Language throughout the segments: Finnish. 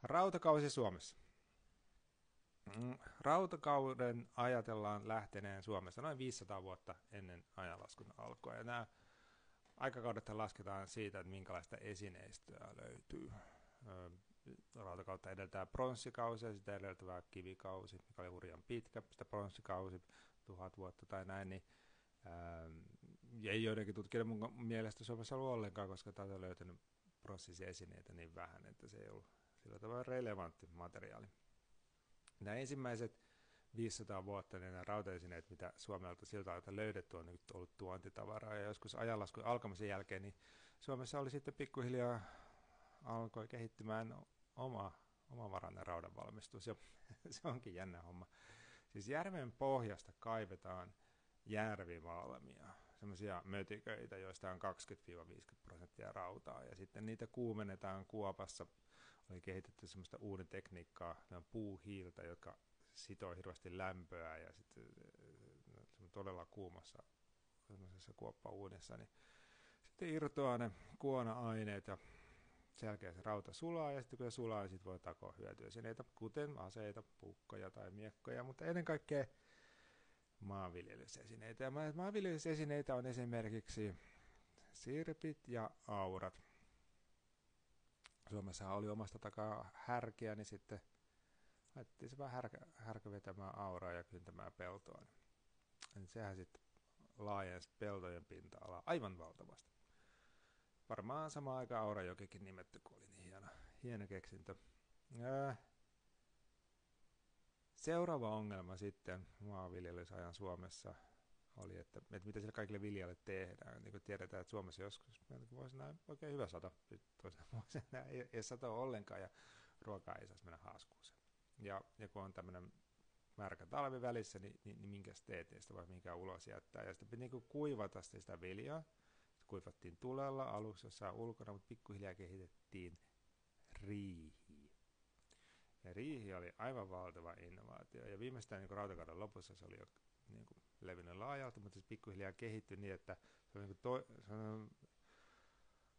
Rautakausi Suomessa. Rautakauden ajatellaan lähteneen Suomessa noin 500 vuotta ennen ajanlaskun alkua. Ja nämä aikakaudet lasketaan siitä, että minkälaista esineistöä löytyy. Rautakautta edeltää pronssikausi ja sitä edeltävää kivikausi, mikä oli hurjan pitkä. Sitä pronssikausi, 1000 vuotta tai näin, niin ei joidenkin tutkijoiden mielestä Suomessa ollut ollenkaan, koska täältä on löytänyt pronssisia esineitä niin vähän, että se ei ollut sillä tavalla relevantti materiaali. Nämä ensimmäiset 500 vuotta, niin nämä rautaesineet, mitä Suomelta siltä ajalta löydetty, on nyt ollut tuontitavaraa. Ja joskus ajanlaskun alkamisen jälkeen, niin Suomessa oli sitten pikkuhiljaa alkoi kehittymään omavarainen raudanvalmistus. Ja se onkin jännä homma. Siis järven pohjasta kaivetaan järvimalmia, semmoisia mötiköitä, joista on 20-50% rautaa. Ja sitten niitä kuumennetaan kuopassa. Oli kehitetty semmoista uuden tekniikkaa, puuhiiltä, joka sitoo hirveästi lämpöä ja sitten todella kuumassa kuoppa-uunissa, niin sitten irtoaa ne kuona-aineet ja sen jälkeen se rauta sulaa ja sitten kun se sulaa, niin sitten voi takoa hyötyesineitä, kuten aseita, pukkoja tai miekkoja, mutta ennen kaikkea maanviljelysesineitä. Ja maanviljelysesineitä on esimerkiksi sirpit ja aurat. Suomessa oli omasta takaa härkiä, niin sitten laitettiin se vähän härkä vetämään auraa ja kyntämään peltoa. Niin sehän sitten laajensi peltojen pinta-alaa aivan valtavasti. Varmaan samaan aikaan Aurajokikin nimetty, kun oli niin hieno keksintö. Seuraava ongelma sitten maanviljelysajan Suomessa oli, että mitä sillä kaikille viljalle tehdään. Niin kuin tiedetään, että Suomessa joskus voisi näin oikein hyvä sato, toisena vuosina ei sato ollenkaan ja ruokaa ei saisi mennä haaskuuseen. Ja kun on tämmöinen märkä talvi välissä, niin minkäs teet sitä vai minkä ulos jättää. Ja sitten piti niin kuivata sitä viljaa. Sitten kuivattiin tulella aluksi jossain ulkona, mutta pikkuhiljaa kehitettiin riihiä. Ja riihi oli aivan valtava innovaatio. Ja viimeistään niin rautakauden lopussa se oli jo niin levinnyt laajalta, mutta se pikkuhiljaa kehittyi niin, että se oli niin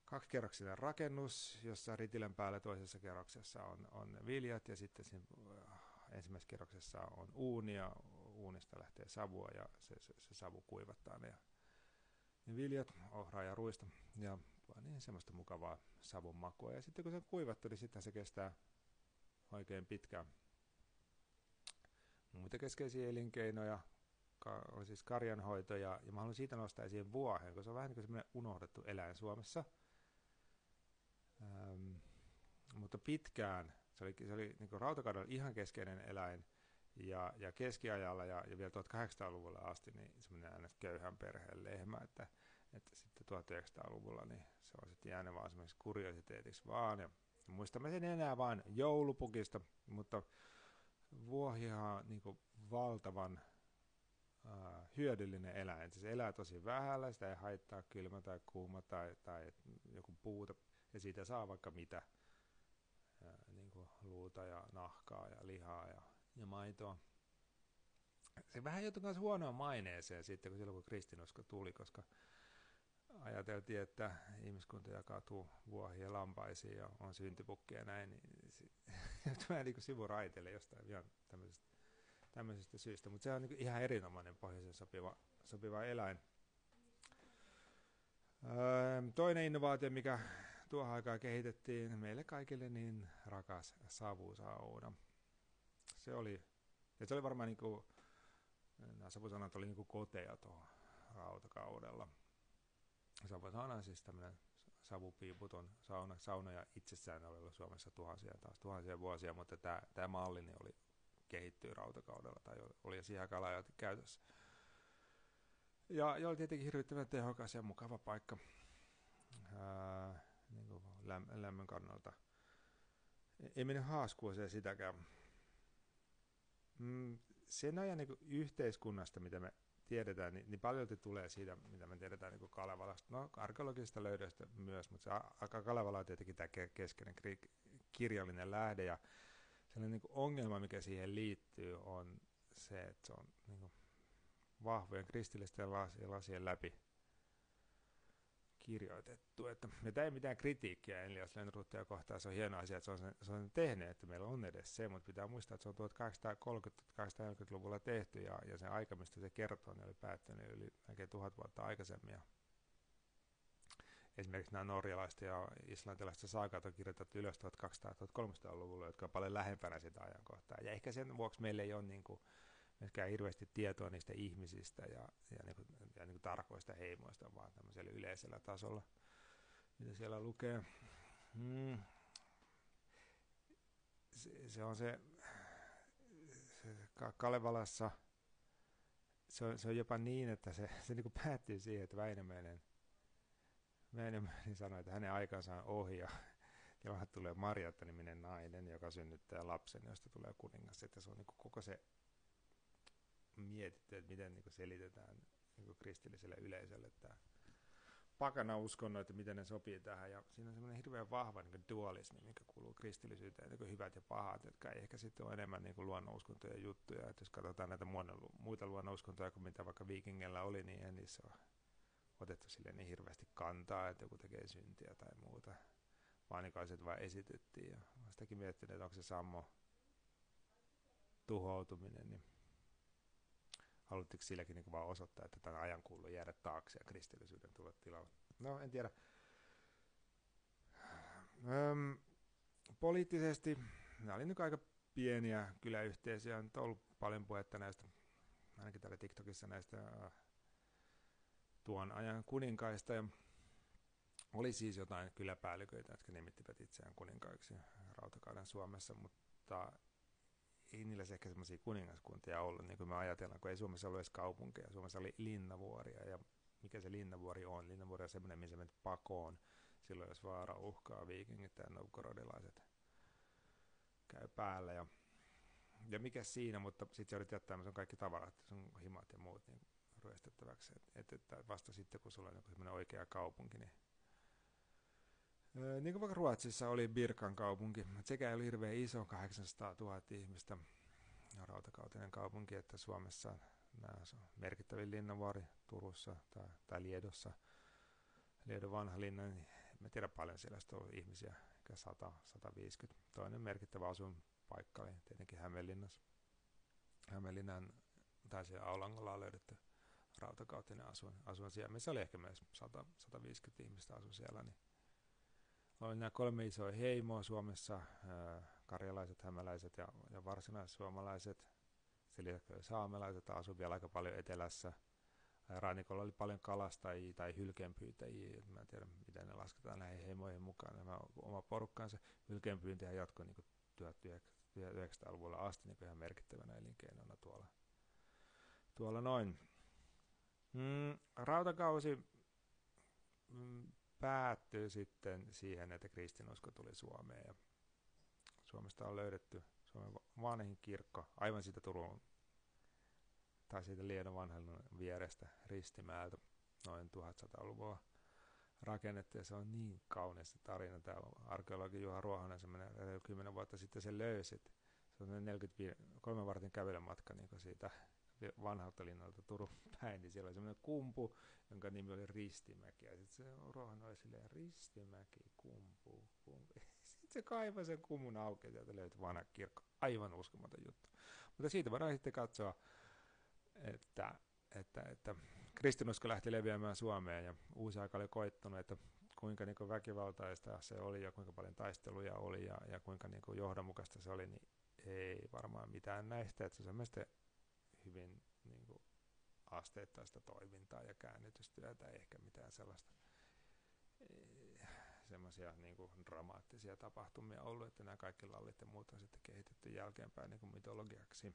kaksikerroksinen rakennus, jossa ritilän päällä toisessa kerroksessa on viljat ja sitten siinä ensimmäisessä kerroksessa on uuni ja uunista lähtee savua ja se savu kuivattaa ne viljat, ohraa ja ruista ja niin semmoista mukavaa savun makua. Ja sitten kun se on kuivattu, niin sitten se kestää oikein pitkään. Muita keskeisiä elinkeinoja oli siis karjanhoito ja mä haluan siitä nostaa esiin vuohen, koska se on vähän niin kuin semmoinen unohdettu eläin Suomessa. Mutta pitkään se oli niin kuin rautakaudella ihan keskeinen eläin ja keskiajalla ja vielä 1800-luvulla asti niin semmoinen aina köyhän perheen lehmä, että sitten 1900-luvulla niin se on sitten jäänyt vaan semmoisiksi kuriositeetiksi vaan ja muistamme sen enää vain joulupukista, mutta vuohihan on niin kuin valtavan hyödyllinen eläin. Se elää tosi vähällä, sitä ei haittaa kylmä tai kuuma tai joku puuta ja siitä saa vaikka mitä, niin kuin luuta ja nahkaa ja lihaa ja maitoa. Se vähän joutui myös huonoon maineeseen sitten, kun silloin kun kristinusko tuli, koska ajateltiin, että ihmiskunta jakautuu vuohiin ja lampaisiin ja on syntipukkia ja näin, niin se vähän niin kuin sivuraiteille jostain ihan tämmöisestä syystä, mutta se on niin ihan erinomainen pohjoisen sopiva eläin. Toinen innovaatio, mikä tuohon aikaan kehitettiin meille kaikille, niin rakas savusauna. Se oli varmaan niin kuin, nämä savusaunat oli niin kuin koteja tuohon rautakaudella. Savusauna on siis tämmöinen savupiiputon sauna. Saunoja itsessään oli ollut Suomessa tuhansia vuosia, mutta tämä malli niin oli kehittyy rautakaudella tai oli siihen aikaan laajalti käytössä. Ja oli tietenkin hirvittävän tehokas ja mukava paikka niin kuin lämmön kannalta. Ei mennyt haaskuuseen sitäkään. Sen ajan niin yhteiskunnasta, mitä me tiedetään, niin paljolti tulee siitä, mitä me tiedetään niin Kalevalasta. No, arkeologisista löydöistä myös, mutta se Kalevala on tietenkin tämä keskeinen kirjallinen lähde. Ja sellainen niin ongelma, mikä siihen liittyy, on se, että se on niin vahvojen kristillisten lasien läpi kirjoitettu. Ja tämä ei mitään kritiikkiä Elias Lönnrothia kohtaan, se on hieno asia, että se on tehnyt, että meillä on edes se, mutta pitää muistaa, että se on 1830-1840-luvulla tehty, ja se aika, mistä se kertoo, ne oli päättynyt yli melkein 1000 vuotta aikaisemmin. Ja esimerkiksi nämä norjalaiset ja islantilaiset saakat on kirjoitettu ylös 1200-1300-luvulla, jotka on paljon lähempänä sitä ajankohtaa. Ja ehkä sen vuoksi meillä ei ole niin kuin myöskään hirveästi tietoa niistä ihmisistä ja niin kuin tarkoista heimoista, vaan tämmöisellä yleisellä tasolla, mitä siellä lukee. Se on se Kalevalassa, se on jopa niin, että se niin kuin päättyy siihen, että Väinämöinen sanoi, että hänen aikansa on ohi ja tilalle tulee Marjatta-niminen nainen, joka synnyttää lapsen, josta tulee kuningas. Että se on niin kuin koko se mietitty, että miten niin kuin selitetään niin kuin kristilliselle yleisölle tämä pakana uskonnon, että miten ne sopii tähän. Ja siinä on semmoinen hirveän vahva niin kuin dualismi, mikä kuuluu kristillisyyteen, niin kuin hyvät ja pahat, jotka ei ehkä sitten ole enemmän niin kuin luonnonuskontojen juttuja. Että jos katsotaan näitä muita luonnonuskontoja kuin mitä vaikka viikingeillä oli, niin ei niissä ole otettu sille niin hirveästi kantaa, että joku tekee syntiä tai muuta. Vaanikaiset vaan esitettiin. Ja olen sitäkin miettinyt, että onko se Sammo tuhoutuminen, niin halutteko silläkin niin vaan osoittaa, että tämän ajan kuuluu jäädä taakse ja kristillisyyden tulla tilalle? No, en tiedä. Poliittisesti nämä oli nyt aika pieniä kyläyhteisöjä. On ollut paljon puhetta näistä, ainakin täällä TikTokissa näistä tuon ajan kuninkaista. Ja oli siis jotain kyläpäälliköitä, jotka nimittivät itseään kuninkaiksi rautakauden Suomessa, mutta ei niillä se ehkä semmoisia kuningaskuntia ollut, niin kuin me ajatellaan, kun ei Suomessa ollut edes kaupunkeja. Suomessa oli linnavuoria, ja mikä se linnavuori on? Linnavuori on semmoinen, missä menet pakoon silloin, jos vaara uhkaa, viikingit ja novgorodilaiset käy päällä. Ja mikä siinä, mutta sitten se yritit jättää kaikki tavarat, sun himat ja muut niin ryöstettäväksi. Että vasta sitten, kun sulla on joku semmoinen oikea kaupunki, niin kuin vaikka Ruotsissa oli Birkan kaupunki, sekä ei oli hirveän iso, 800 000 ihmistä, rautakautinen kaupunki, että Suomessa nämä merkittävin linnanvuori Turussa tai Liedossa, Liedon vanha linna, niin en tiedä paljon siellä on ihmisiä, ehkä 100-150. Toinen merkittävä asuinpaikka oli tietenkin Hämeenlinnassa. Hämeenlinnan tai siellä Aulangolla on löydetty rautakautinen asuin siellä, missä oli ehkä myös 100-150 ihmistä asu siellä, niin oli nämä 3 isoa heimoa Suomessa, karjalaiset, hämäläiset ja varsinaissuomalaiset. Sen lisäksi saamelaiset asuivat vielä aika paljon etelässä. Rannikolla oli paljon kalastajia tai hylkeenpyytäjiä. Mä en tiedä, miten ne lasketaan näihin heimoihin mukaan. Nämä oma porukkaansa. Hylkeenpyyntiä jatkoi niin 1900-luvulla asti niin ihan merkittävänä elinkeinona tuolla noin. Rautakausi päättyy sitten siihen, että kristinusko tuli Suomeen. Ja Suomesta on löydetty Suomen vanhin kirkko aivan siitä Turun tai siitä Liedon vanhan vierestä Ristimäeltä noin 1100-luvulla rakennettu. Ja se on niin kaunis se tarina. Tämä arkeologi Juha Ruohonen se 10 vuotta sitten se löysi. Se on 43 vartin kävelymatka niin siitä vanhalta linnalta Turun päin, niin siellä oli semmoinen kumpu, jonka nimi oli Ristimäki. Ja sitten se Ruohonen oli silleen, Ristimäki, kumpu. Sitten se kaivoi sen kumun auki ja sieltä löytyi vanha kirkko. Aivan uskomaton juttu. Mutta siitä voidaan sitten katsoa, että kristinusko lähti leviämään Suomeen ja uusi aika oli koittunut, että kuinka niin väkivaltaista se oli ja kuinka paljon taisteluja oli ja kuinka niin johdonmukaista se oli, niin ei varmaan mitään näistä. Että se on mielestäni hyvin niin kuin asteittaista toimintaa ja käännytystyötä, ehkä mitään sellaista semmoisia niin kuin dramaattisia tapahtumia ollut, että nämä kaikki lallit ja muut on sitten kehitetty jälkeenpäin niin kuin mytologiaksi.